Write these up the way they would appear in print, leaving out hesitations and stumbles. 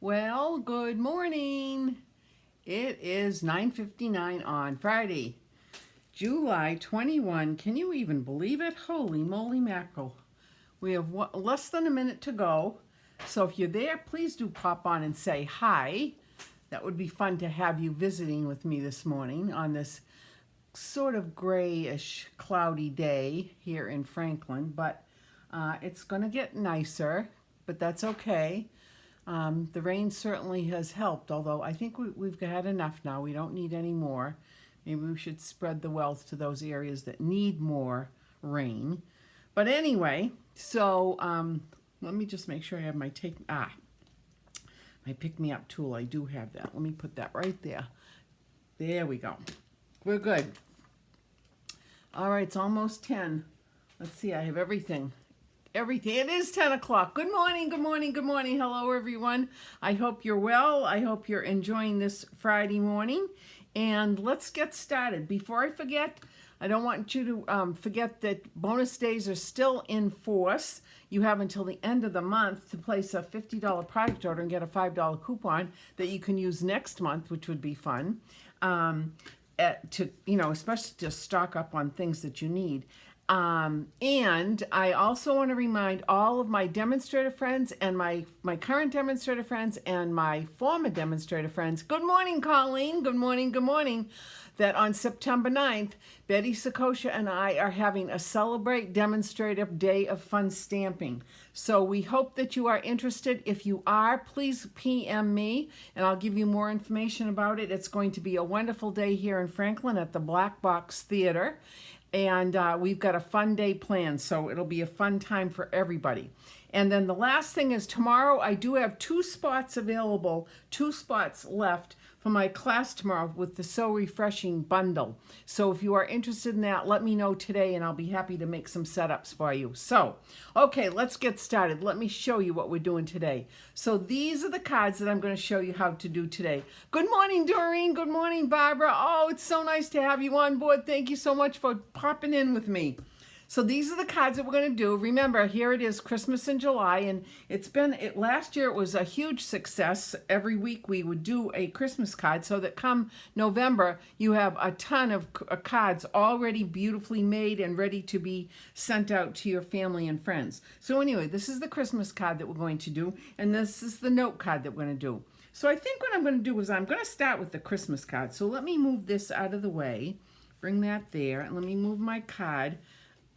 Well, good morning. It is 9:59 on Friday, July 21. Can you even believe it? Holy moly mackerel. We have less than a minute to go. So if you're there, please do pop on and say hi. That would be fun to have you visiting with me this morning on this sort of grayish, cloudy day here in Franklin, but it's going to get nicer, but that's okay. The rain certainly has helped, although I think we've had enough now. We don't need any more. Maybe we should spread the wealth to those areas that need more rain. But anyway, so let me just make sure I have my my pick-me-up tool. I do have that. Let me put that right there. There we go. We're good. All right, it's almost 10. Let's see, I have everything. It is 10 o'clock. Good morning, good morning, good morning. Hello, everyone. I hope you're well. I hope you're enjoying this Friday morning. And let's get started. Before I forget, I don't want you to forget that bonus days are still in force. You have until the end of the month to place a $50 project order and get a $5 coupon that you can use next month, which would be fun. Especially to stock up on things that you need. And I also want to remind all of my demonstrator friends and my current demonstrator friends and my former demonstrator friends, good morning, Colleen, good morning, that on September 9th, Betty Sakosha and I are having a Celebrate Demonstrator Day of Fun Stamping. So we hope that you are interested. If you are, please PM me and I'll give you more information about it. It's going to be a wonderful day here in Franklin at the Black Box Theater. And we've got a fun day planned, so it'll be a fun time for everybody. And then the last thing is tomorrow I do have 2 spots available, 2 spots left for my class tomorrow with the So Refreshing bundle. So if you are interested in that, let me know today and I'll be happy to make some setups for you. So, okay, let's get started. Let me show you what we're doing today. So these are the cards that I'm going to show you how to do today. Good morning, Doreen. Good morning, Barbara. Oh, it's so nice to have you on board. Thank you so much for popping in with me. So these are the cards that we're going to do. Remember, here it is, Christmas in July, and last year it was a huge success. Every week we would do a Christmas card so that come November, you have a ton of cards already beautifully made and ready to be sent out to your family and friends. So anyway, this is the Christmas card that we're going to do, and this is the note card that we're going to do. So I think what I'm going to do is I'm going to start with the Christmas card. So let me move this out of the way, bring that there, and let me move my card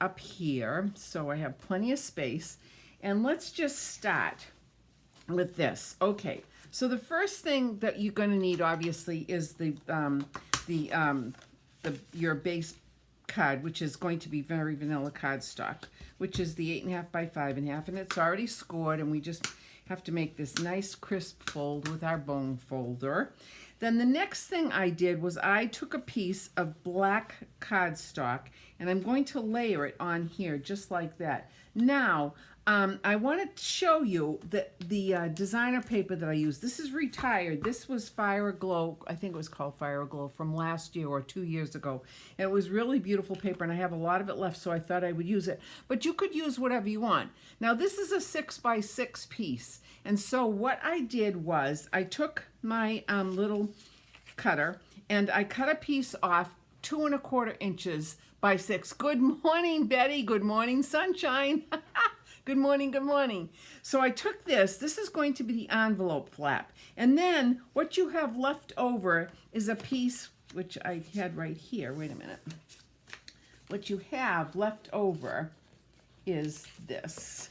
up here so I have plenty of space, and let's just start with this. Okay, so the first thing that you're going to need obviously is your base card, which is going to be very vanilla cardstock, which is the 8.5 by 5.5, and it's already scored, and we just have to make this nice crisp fold with our bone folder. Then the next thing I did was I took a piece of black cardstock and I'm going to layer it on here just like that. Now, I want to show you the designer paper that I used. This is retired. This was Fire Glow. I think it was called Fire Glow from last year or 2 years ago. And it was really beautiful paper, and I have a lot of it left, so I thought I would use it. But you could use whatever you want. Now, this is a 6 by 6 piece. And so what I did was I took my little cutter and I cut a piece off 2¼ inches by 6. Good morning, Betty. Good morning, sunshine. Good morning, good morning. So I took this is going to be the envelope flap. And then what you have left over is a piece, which I had right here. Wait a minute. What you have left over is this.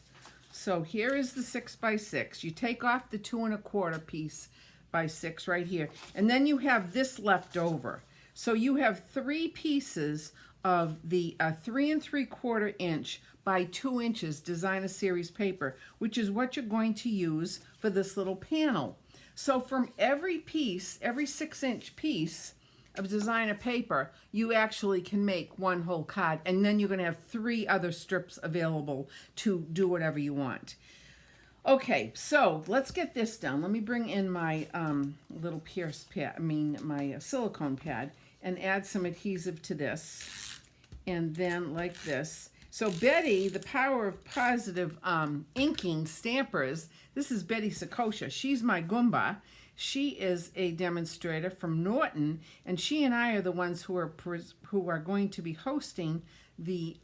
So here is the 6 by 6. You take off the 2¼ piece by 6 right here. And then you have this left over. So you have 3 pieces of the 3 3/4 inch by 2 inches designer series paper, which is what you're going to use for this little panel. So from every piece, every 6-inch piece of designer paper, you actually can make one whole card, and then you're going to have 3 other strips available to do whatever you want. Okay, so let's get this done. Let me bring in my little pierce pad, my silicone pad, and add some adhesive to this. And then like this. So Betty, the Power of Positive Inking Stampers, this is Betty Sakosha. She's my Goomba. She is a demonstrator from Norton, and she and I are the ones who are going to be hosting the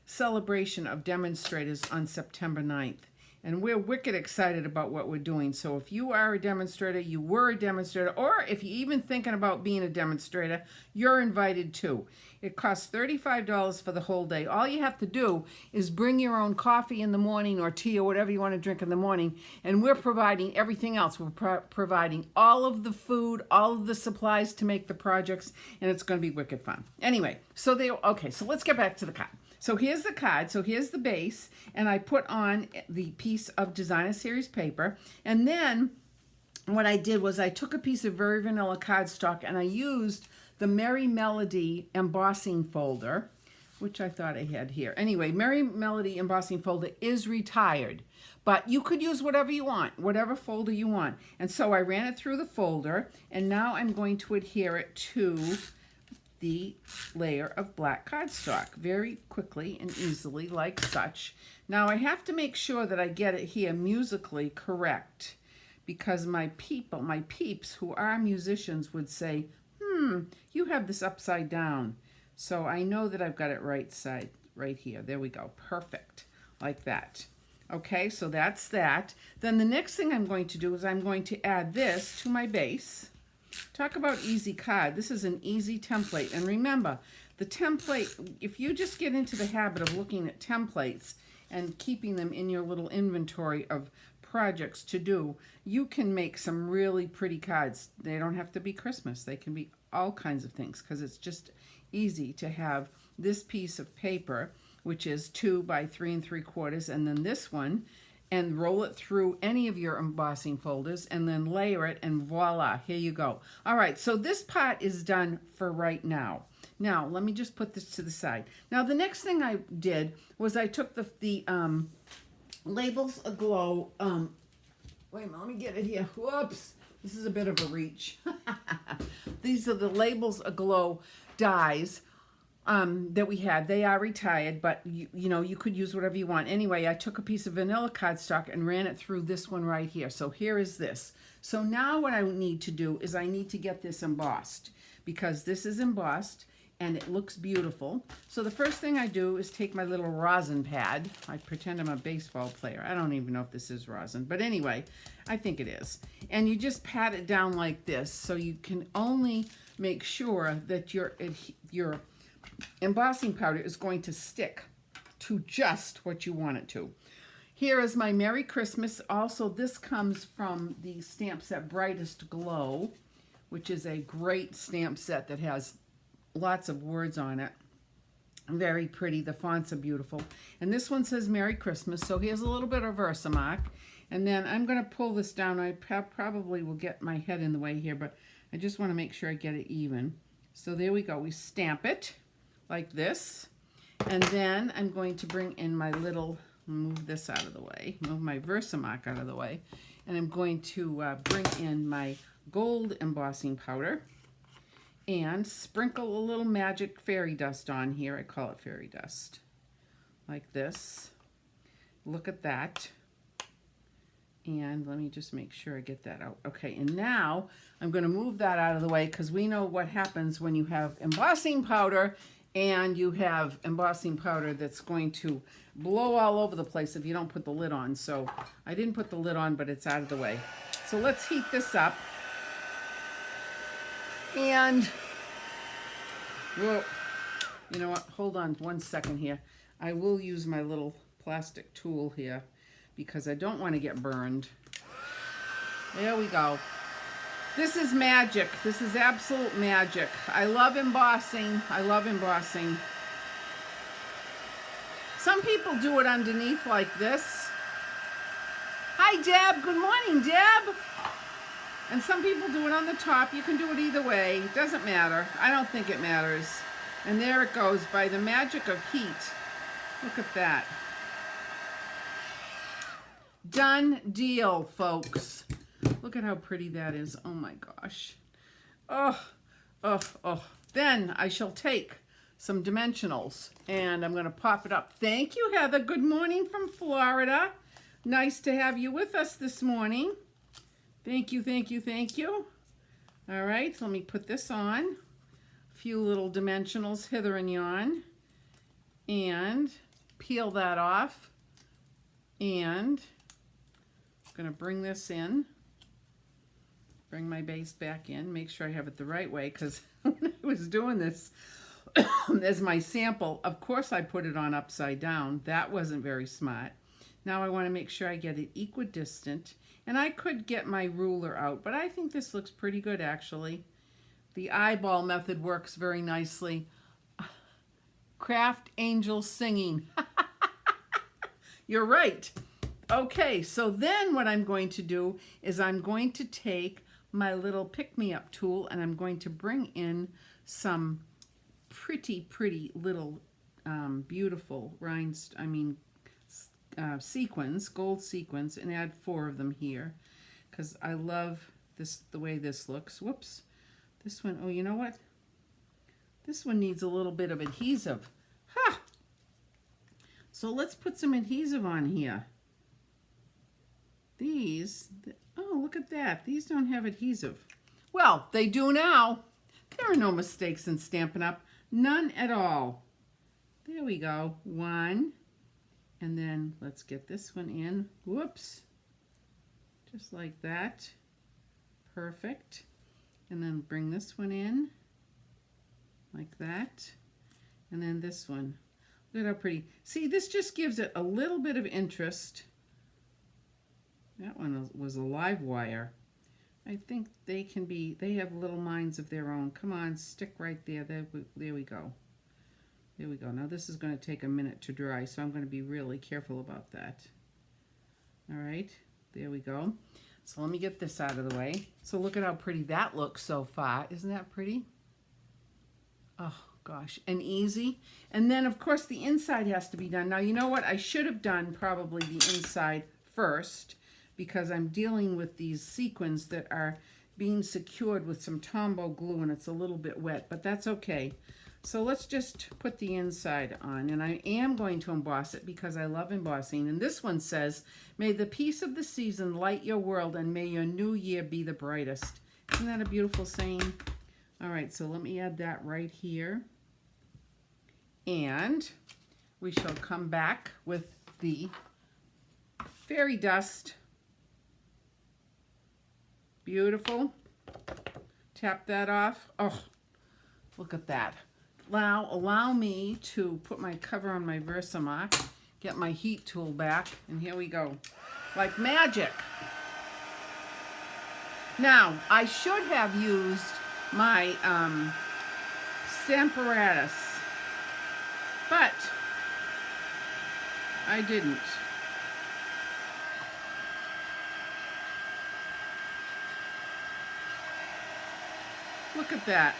celebration of demonstrators on September 9th. And we're wicked excited about what we're doing. So if you are a demonstrator, you were a demonstrator, or if you're even thinking about being a demonstrator, you're invited too. It costs $35 for the whole day. All you have to do is bring your own coffee in the morning or tea or whatever you want to drink in the morning, and we're providing everything else. We're providing all of the food, all of the supplies to make the projects, and it's going to be wicked fun. Anyway, so let's get back to the card. So here's the card, so here's the base, and I put on the piece of Designer Series paper, and then what I did was I took a piece of Very Vanilla cardstock and I used the Merry Melody embossing folder, which I thought I had here. Anyway, Merry Melody embossing folder is retired, but you could use whatever you want, whatever folder you want. And so I ran it through the folder, and now I'm going to adhere it to the layer of black cardstock very quickly and easily, like such. Now I have to make sure that I get it here musically correct, because my peeps who are musicians would say, you have this upside down. So I know that I've got it right side, right here. There we go. Perfect. Like that. Okay, so that's that. Then the next thing I'm going to do is I'm going to add this to my base. Talk about easy card. This is an easy template. And remember, the template, if you just get into the habit of looking at templates and keeping them in your little inventory of projects to do, you can make some really pretty cards. They don't have to be Christmas. They can be all kinds of things, because it's just easy to have this piece of paper, which is 2 by 3 3/4, and then this one, and roll it through any of your embossing folders, and then layer it, and voila, here you go. All right, so this part is done for right now. Now, let me just put this to the side. Now, the next thing I did was I took the Labels Aglow, wait a minute, let me get it here. Whoops, this is a bit of a reach. These are the Labels Aglow dies that we had. They are retired, but you know, you could use whatever you want. Anyway, I took a piece of vanilla cardstock and ran it through this one right here. So here is this. So now what I need to do is I need to get this embossed, because this is embossed and it looks beautiful. So the first thing I do is take my little rosin pad. I pretend I'm a baseball player. I don't even know if this is rosin, but anyway, I think it is. And you just pat it down like this, so you can only make sure that your embossing powder is going to stick to just what you want it to. Here is my Merry Christmas. Also, this comes from the stamp set Brightest Glow, which is a great stamp set that has lots of words on it. Very pretty. The fonts are beautiful. And this one says Merry Christmas. So here's a little bit of Versamark. And then I'm going to pull this down. I probably will get my head in the way here, but I just want to make sure I get it even. So there we go. We stamp it like this. And then I'm going to bring in my little, move this out of the way, move my Versamark out of the way. And I'm going to bring in my gold embossing powder and sprinkle a little magic fairy dust on here. I call it fairy dust. Like this. Look at that. And let me just make sure I get that out. Okay, and now I'm going to move that out of the way, because we know what happens when you have embossing powder and you have embossing powder that's going to blow all over the place if you don't put the lid on. So I didn't put the lid on, but it's out of the way. So let's heat this up. And, well, you know what? Hold on 1 second here. I will use my little plastic tool here, because I don't want to get burned. There we go. This is magic. This is absolute magic. I love embossing. I love embossing. Some people do it underneath like this. Hi, Deb. Good morning, Deb. And some people do it on the top. You can do it either way. It doesn't matter. I don't think it matters. And there it goes, by the magic of heat. Look at that. Done deal, folks. Look at how pretty that is. Oh my gosh. Oh, oh, oh. Then I shall take some dimensionals, and I'm going to pop it up. Thank you, Heather. Good morning from Florida. Nice to have you with us this morning. Thank you, thank you, thank you. All right, so let me put this on. A few little dimensionals hither and yon, and peel that off. And I'm going to bring this in. Bring my base back in. Make sure I have it the right way, because when I was doing this as my sample, of course I put it on upside down. That wasn't very smart. Now I want to make sure I get it equidistant. And I could get my ruler out, but I think this looks pretty good actually. The eyeball method works very nicely. Craft angel singing. You're right. Okay, so then what I'm going to do is I'm going to take my little pick-me-up tool and I'm going to bring in some pretty little beautiful sequins, gold sequins, and add 4 of them here because I love this, the way this looks. Whoops. This one, oh, you know what? This one needs a little bit of adhesive. Ha! So let's put some adhesive on here. These, oh, look at that. These don't have adhesive. Well, they do now. There are no mistakes in Stampin' Up. None at all. There we go. 1. And then let's get this one in. Whoops. Just like that. Perfect. And then bring this one in. Like that. And then this one. Look at how pretty. See, this just gives it a little bit of interest. That one was a live wire. I think they can be, they have little minds of their own. Come on, stick right there. There we go. There we go. Now this is going to take a minute to dry, so I'm going to be really careful about that. All right, there we go. So let me get this out of the way. So look at how pretty that looks so far. Isn't that pretty? Oh gosh, and easy. And then of course the inside has to be done. Now you know what? I should have done probably the inside first because I'm dealing with these sequins that are being secured with some Tombow glue and it's a little bit wet, but that's okay. So let's just put the inside on, and I am going to emboss it because I love embossing. And this one says, "May the peace of the season light your world and may your new year be the brightest." Isn't that a beautiful saying? All right, so let me add that right here. And we shall come back with the fairy dust. Beautiful. Tap that off. Oh, look at that. Now, allow me to put my cover on my Versamark, get my heat tool back, and here we go. Like magic. Now, I should have used my Stamparatus, but I didn't. Look at that.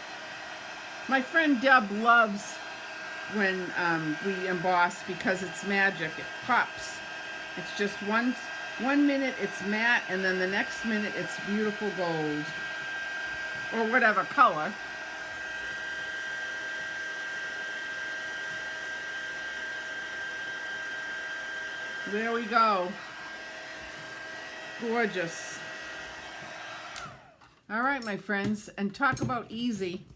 My friend Deb loves when we emboss because it's magic. It pops. It's just one minute it's matte and then the next minute it's beautiful gold or whatever color. There we go. Gorgeous. All right, my friends, and talk about easy.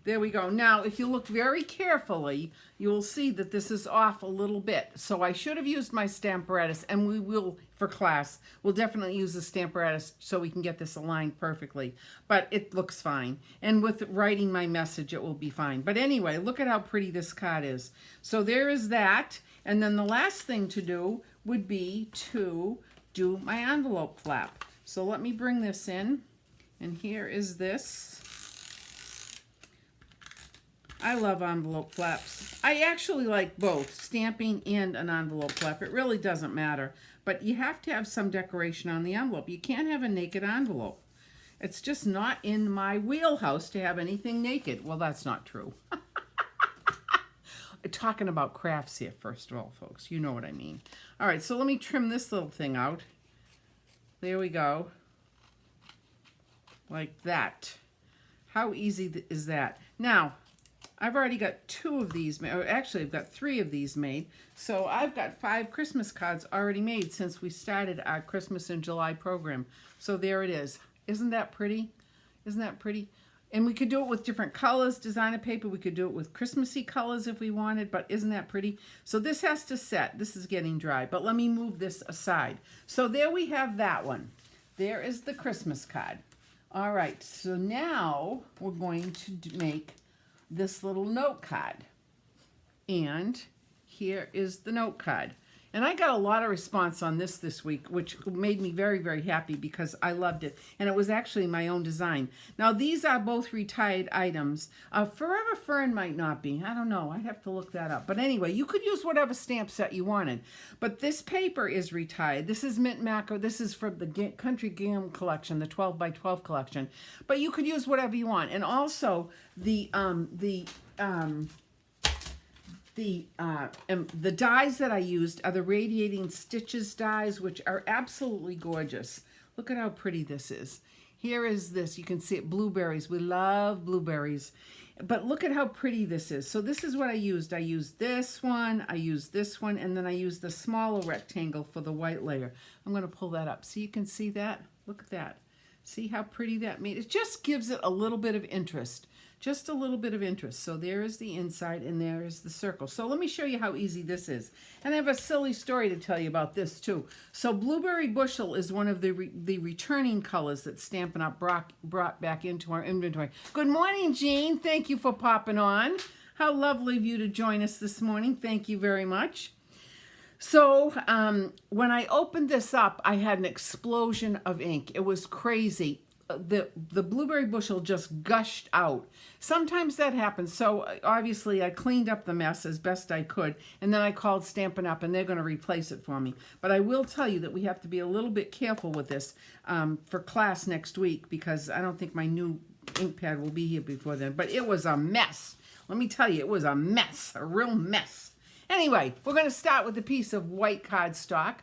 There we go. Now, if you look very carefully, you will see that this is off a little bit. So I should have used my Stamparatus, and we will, for class, we'll definitely use the Stamparatus so we can get this aligned perfectly. But it looks fine. And with writing my message, it will be fine. But anyway, look at how pretty this card is. So there is that. And then the last thing to do would be to do my envelope flap. So let me bring this in. And here is this. I love envelope flaps. I actually like both, stamping and an envelope flap. It really doesn't matter. But you have to have some decoration on the envelope. You can't have a naked envelope. It's just not in my wheelhouse to have anything naked. Well, that's not true. Talking about crafts here, first of all, folks. You know what I mean. All right, so let me trim this little thing out. There we go. Like that. How easy is that? Now, I've already got 2 of these made, or actually I've got 3 of these made. So I've got 5 Christmas cards already made since we started our Christmas in July program. So there it is. Isn't that pretty? Isn't that pretty? And we could do it with different colors, designer paper. We could do it with Christmassy colors if we wanted, but isn't that pretty? So this has to set. This is getting dry, but let me move this aside. So there we have that one. There is the Christmas card. All right, so now we're going to make this little note card. And here is the note card. And I got a lot of response on this week, which made me very, very happy because I loved it. And it was actually my own design. Now, these are both retired items. Forever Fern might not be. I don't know. I'd have to look that up. But anyway, you could use whatever stamp set you wanted. But this paper is retired. This is Mint Macro. This is from the Country Gam collection, the 12 by 12 collection. But you could use whatever you want. And also, the dies that I used are the Radiating Stitches dies, which are absolutely gorgeous. Look at how pretty this is. Here is this. You can see it, blueberries. We love blueberries. But look at how pretty this is. So this is what I used. I used this one, I used this one, and then I used the smaller rectangle for the white layer. I'm going to pull that up so you can see that. Look at that. See how pretty that made? It just gives it a little bit of interest. Just a little bit of interest. So there is the inside and there is the circle. So let me show you how easy this is. And I have a silly story to tell you about this too. So Blueberry Bushel is one of the returning colors that Stampin' Up! brought back into our inventory. Good morning, Jean. Thank you for popping on. How lovely of you to join us this morning. Thank you very much. So when I opened this up, I had an explosion of ink. It was crazy. The Blueberry Bushel just gushed out. Sometimes that happens. So obviously I cleaned up the mess as best I could, and then I called Stampin' Up! And they're going to replace it for me. But I will tell you that we have to be a little bit careful with this for class next week, because I don't think my new ink pad will be here before then. But it was a mess. Let me tell you, it was a mess, a real mess. Anyway, we're going to start with a piece of white cardstock,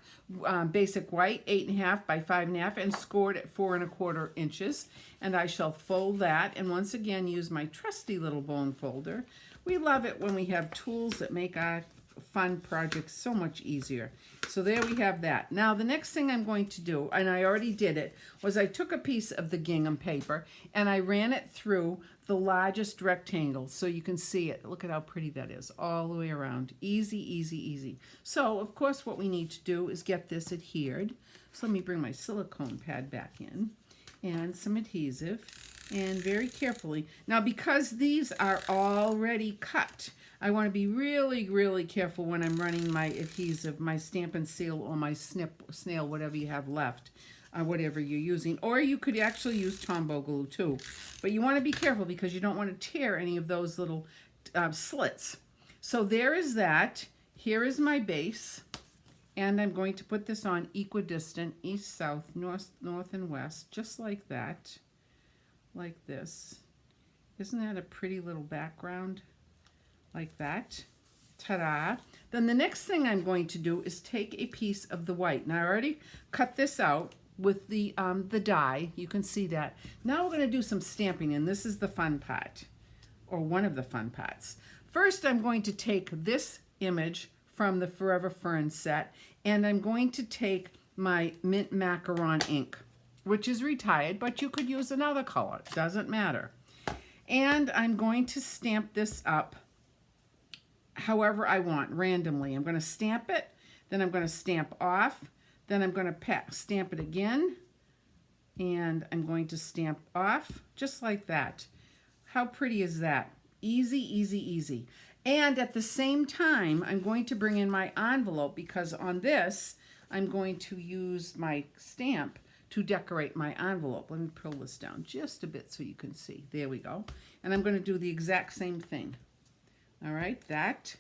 basic white, 8.5 by 5.5, and scored at 4 1/4 inches. And I shall fold that, and once again use my trusty little bone folder. We love it when we have tools that make our fun projects so much easier. So there we have that. Now the next thing I'm going to do, and I already did it, was I took a piece of the gingham paper and I ran it through the largest rectangle so you can see it. Look at how pretty that is all the way around. Easy, easy, easy. So of course what we need to do is get this adhered. So let me bring my silicone pad back in and some adhesive, and very carefully. Now because these are already cut, I want to be really, really careful when I'm running my adhesive, my Stampin' Seal or my snail, whatever you have left, whatever you're using. Or you could actually use Tombow glue too. But you want to be careful because you don't want to tear any of those little slits. So there is that. Here is my base. And I'm going to put this on equidistant, east, south, north, and west, just like that. Like this. Isn't that a pretty little background? Like that. Ta-da. Then the next thing I'm going to do is take a piece of the white. Now I already cut this out with the die. You can see that. Now we're going to do some stamping, and this is the fun part, or one of the fun parts. First I'm going to take this image from the Forever Fern set, and I'm going to take my Mint Macaron ink, which is retired, but you could use another color. It doesn't matter. And I'm going to stamp this up however I want, randomly. I'm going to stamp it, then I'm going to stamp off, then I'm going to stamp it again, and I'm going to stamp off, just like that. How pretty is that? Easy, easy, easy. And at the same time, I'm going to bring in my envelope, because on this, I'm going to use my stamp to decorate my envelope. Let me pull this down just a bit so you can see. There we go. And I'm going to do the exact same thing. All right, that,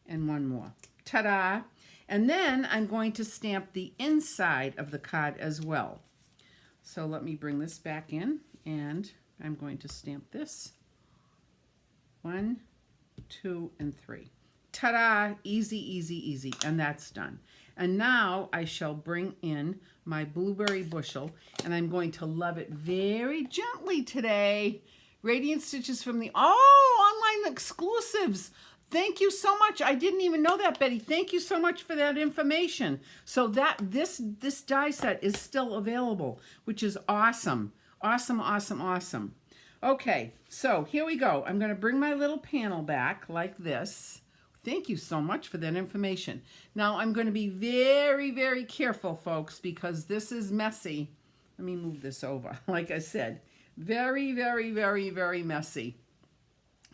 and one more. Ta-da! And then I'm going to stamp the inside of the card as well. So let me bring this back in, and I'm going to stamp this. 1, 2, and 3. Ta-da! Easy, easy, easy. And that's done. And now I shall bring in my Blueberry Bushel, and I'm going to love it very gently today. Radiant Stitches from the, oh, online exclusives. Thank you so much. I didn't even know that, Betty. Thank you so much for that information. So that this die set is still available, which is awesome. Awesome, awesome, awesome. Okay, so here we go. I'm going to bring my little panel back like this. Thank you so much for that information. Now I'm going to be very, very careful, folks, because this is messy. Let me move this over. Like I said, very, very, very, very messy.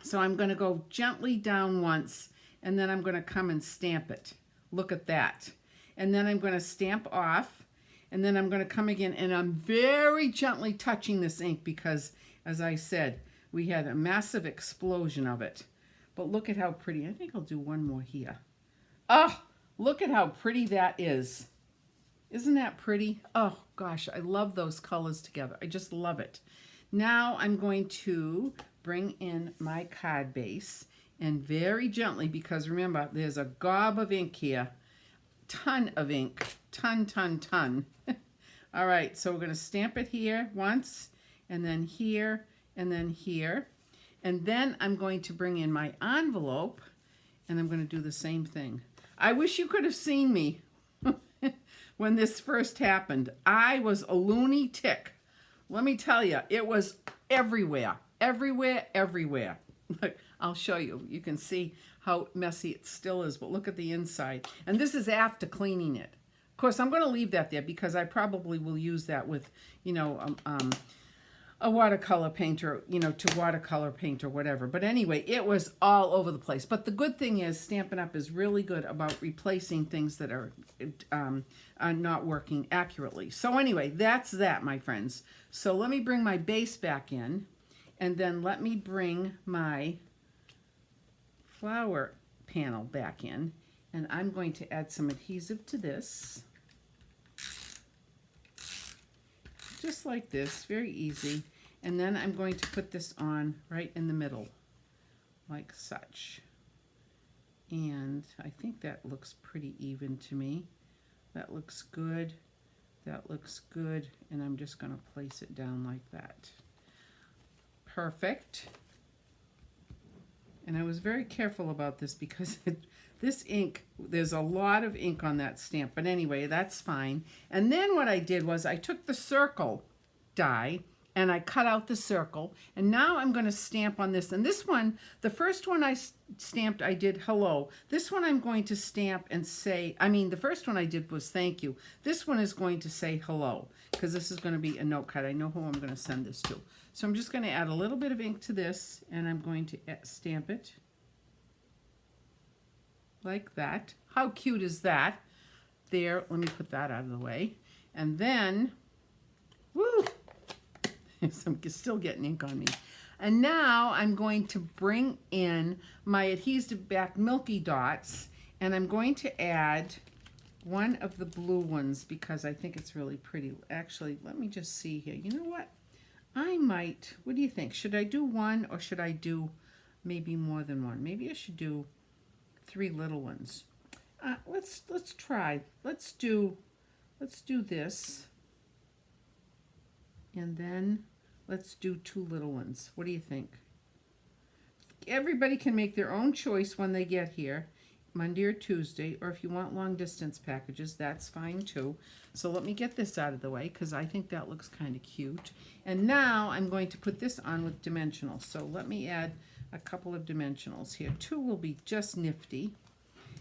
So I'm going to go gently down once, and then I'm going to come and stamp it. Look at that. And then I'm going to stamp off, and then I'm going to come again, and I'm very gently touching this ink because, as I said, we had a massive explosion of it. But look at how pretty. I think I'll do one more here. Oh, look at how pretty that is. Isn't that pretty? Oh, gosh, I love those colors together. I just love it. Now I'm going to bring in my card base and very gently, because remember, there's a gob of ink here. Ton of ink. Ton, ton, ton. All right, so we're going to stamp it here once, and then here, and then here. And then I'm going to bring in my envelope, and I'm going to do the same thing. I wish you could have seen me when this first happened. I was a loony tick. Let me tell you, it was everywhere, everywhere, everywhere. Look, I'll show you. You can see how messy it still is, but look at the inside. And this is after cleaning it. Of course, I'm going to leave that there because I probably will use that with, you know, a watercolor painter, you know, to watercolor paint or whatever. But anyway, it was all over the place. But the good thing is Stampin' Up! Is really good about replacing things that are not working accurately. So anyway, that's that, my friends. So let me bring my base back in, and then let me bring my flower panel back in, and I'm going to add some adhesive to this. Just like this, very easy. And then I'm going to put this on right in the middle, like such. And I think that looks pretty even to me. That looks good. That looks good. And I'm just going to place it down like that. Perfect. And I was very careful about this because this ink, there's a lot of ink on that stamp. But anyway, that's fine. And then what I did was I took the circle die and I cut out the circle. And now I'm going to stamp on this. And this one, the first one I stamped, I did hello. This one I'm going to stamp and say, I mean, the first one I did was thank you. This one is going to say hello because this is going to be a note card. I know who I'm going to send this to. So I'm just going to add a little bit of ink to this, and I'm going to stamp it like that. How cute is that? There, let me put that out of the way. And then, woo, I'm still getting ink on me. And now I'm going to bring in my adhesive back Milky Dots, and I'm going to add one of the blue ones because I think it's really pretty. Actually, let me just see here. You know what? I might, what do you think? Should I do one or should I do maybe more than one? Maybe I should do 3 little ones. Let's try. Let's do this. And then let's do 2 little ones. What do you think? Everybody can make their own choice when they get here, Monday or Tuesday, or if you want long distance packages, that's fine too. So let me get this out of the way because I think that looks kind of cute. And now I'm going to put this on with dimensionals. So let me add a couple of dimensionals here. 2 will be just nifty.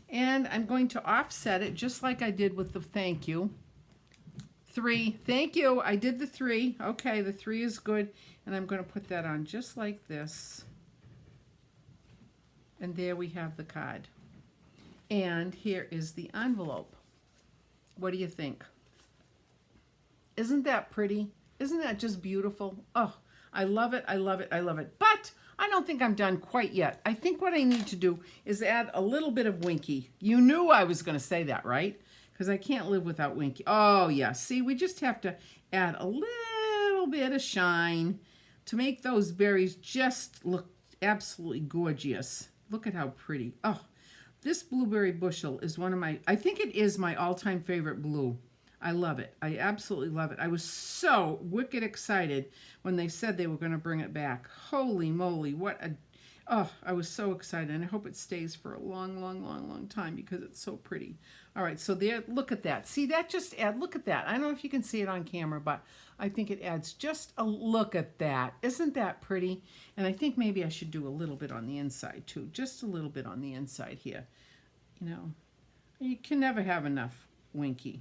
And I'm going to offset it just like I did with the thank you. 3, thank you, I did the 3. Okay, the 3 is good. And I'm going to put that on just like this. And there we have the card. And here is the envelope. What do you think? Isn't that pretty? Isn't that just beautiful? Oh, I love it, I love it, I love it. But I don't think I'm done quite yet. I think what I need to do is add a little bit of Winky. You knew I was going to say that, right? Because I can't live without Winky. Oh, yeah. See, we just have to add a little bit of shine to make those berries just look absolutely gorgeous. Look at how pretty. Oh, this blueberry bushel is one of my, I think it is my all-time favorite blue. I love it. I absolutely love it. I was so wicked excited when they said they were going to bring it back. Holy moly, what a... Oh, I was so excited, and I hope it stays for a long, long, long, long time because it's so pretty. All right, so there, look at that. See, that just add, look at that. I don't know if you can see it on camera, but I think it adds just a look at that. Isn't that pretty? And I think maybe I should do a little bit on the inside too, just a little bit on the inside here. You know, you can never have enough Winky.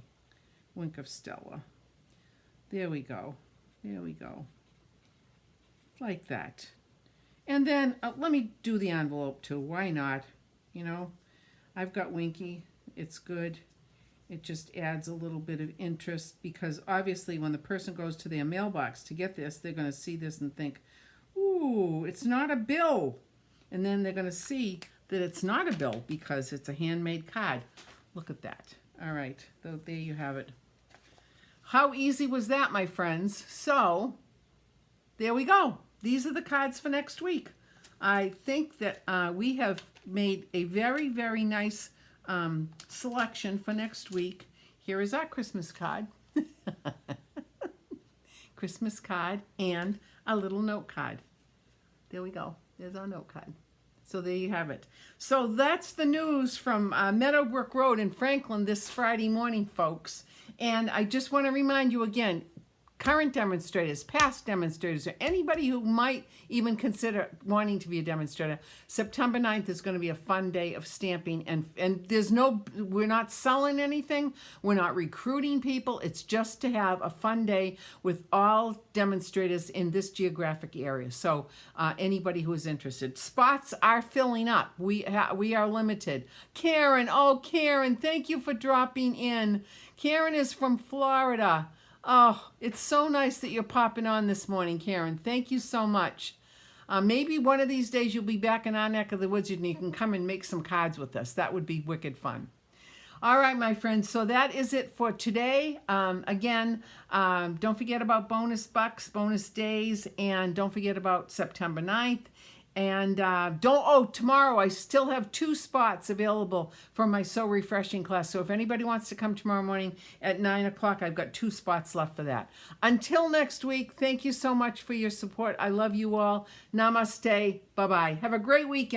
Wink of Stella. There we go. There we go. Like that. And then let me do the envelope too. Why not? You know, I've got Winky. It's good. It just adds a little bit of interest because obviously when the person goes to their mailbox to get this, they're going to see this and think, ooh, it's not a bill. And then they're going to see that it's not a bill because it's a handmade card. Look at that. All right. So there you have it. How easy was that, my friends? So there we go. These are the cards for next week. I think that we have made a very, very nice selection for next week. Here is our Christmas card. Christmas card and a little note card. There we go. There's our note card. So there you have it. So that's the news from Meadowbrook Road in Franklin this Friday morning, folks. And I just want to remind you again, current demonstrators, past demonstrators, or anybody who might even consider wanting to be a demonstrator, September 9th is going to be a fun day of stamping. And there's no, we're not selling anything. We're not recruiting people. It's just to have a fun day with all demonstrators in this geographic area. So anybody who is interested. Spots are filling up. We are limited. Karen, oh, Karen, thank you for dropping in. Karen is from Florida. Oh, it's so nice that you're popping on this morning, Karen. Thank you so much. Maybe one of these days you'll be back in our neck of the woods and you can come and make some cards with us. That would be wicked fun. All right, my friends. So that is it for today. Again, don't forget about bonus bucks, bonus days, and don't forget about September 9th. And tomorrow I still have 2 spots available for my So Refreshing class. So if anybody wants to come tomorrow morning at 9 o'clock, I've got 2 spots left for that. Until next week, thank you so much for your support. I love you all. Namaste. Bye-bye. Have a great weekend.